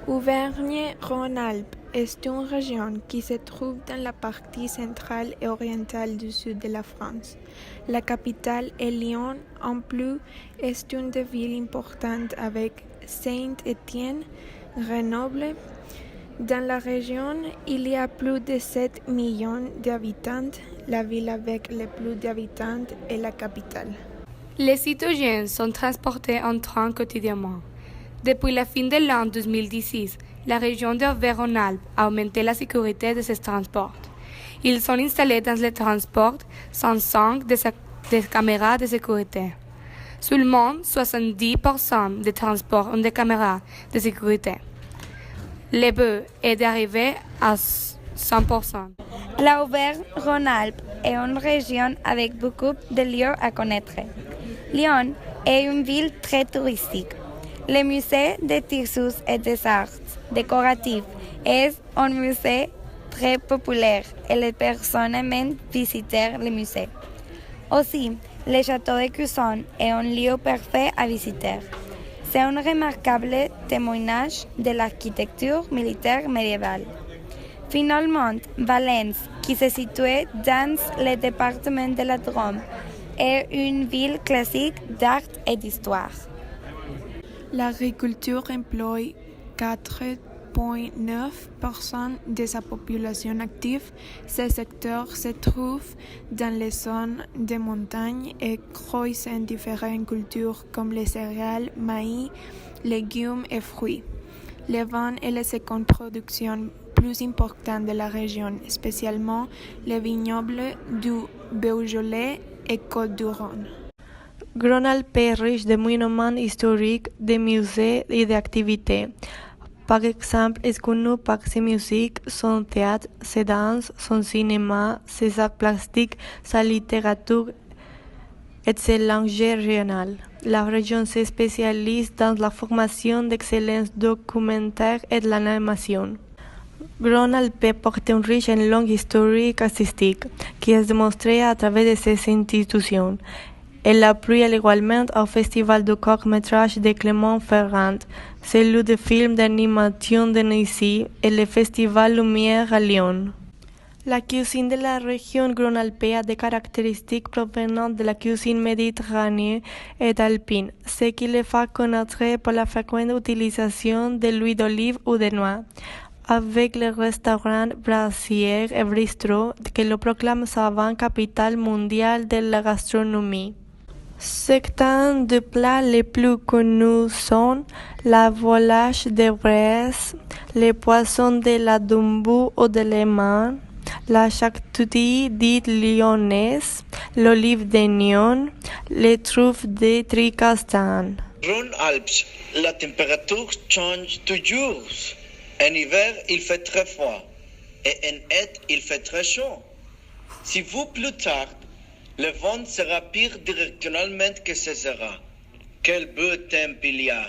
Auvergne-Rhône-Alpes est une région qui se trouve dans la partie centrale et orientale du sud de la France. La capitale est Lyon. En plus, est une des villes importantes avec Saint-Étienne, Grenoble. Dans la région, il y a plus de 7 millions d'habitants. La ville avec le plus d'habitants est la capitale. Les citoyens sont transportés en train quotidiennement. Depuis la fin de l'an 2016, la région d'Auvergne-Rhône-Alpes a augmenté la sécurité de ses transports. Ils sont installés dans les transports 105 des caméras de sécurité. Seulement 70% des transports ont des caméras de sécurité. Le but est d'arriver à 100%. La Auvergne-Rhône-Alpes est une région avec beaucoup de lieux à connaître. Lyon est une ville très touristique. Le musée des tissus et des arts décoratifs est un musée très populaire et les personnes aiment visiter le musée. Aussi, le château de Cusson est un lieu parfait à visiter. C'est un remarquable témoignage de l'architecture militaire médiévale. Finalement, Valence, qui se situe dans le département de la Drôme, est une ville classique d'art et d'histoire. L'agriculture emploie 4,9% de sa population active. Ce secteur se trouve dans les zones de montagne et croît en différentes cultures comme les céréales, maïs, légumes et fruits. Le vin est la seconde production plus importante de la région, spécialement les vignobles du Beaujolais et Côtes-du-Rhône. Rhône-Alpes est riche de monuments historiques, de musées et d'activités. Par exemple, est connu par ses musiques, son théâtre, ses danses, son cinéma, ses arts plastiques, sa littérature et ses langues régionales. La région se spécialise dans la formation d'excellence documentaire et de l'animation. Rhône-Alpes porte une riche et longue histoire artistique qui est démontrée à travers de ses institutions. Elle appuie également au Festival de court-métrage de Clermont-Ferrand, celui de films d'animation de Nancy et le Festival Lumière à Lyon. La cuisine de la région Rhône-Alpes a des caractéristiques provenant de la cuisine méditerranéenne et alpine, ce qui les fait connaître pour la fréquente utilisation de l'huile d'olive ou de noix, avec les restaurants Brasier et Bistrot que le proclament savant capitale mondiale de la gastronomie. Certains des plats les plus connus sont la volaille de Bresse, les poissons de la Dombou ou de Léman, la charcuterie dite lyonnaise, l'olive d'oignon, les truffes de Tricastin. Rhône-Alpes, la température change toujours. En hiver, il fait très froid et en été, il fait très chaud. Si vous plus tard, le vent sera pire directionnellement que ce sera. Quel beau temps il y a!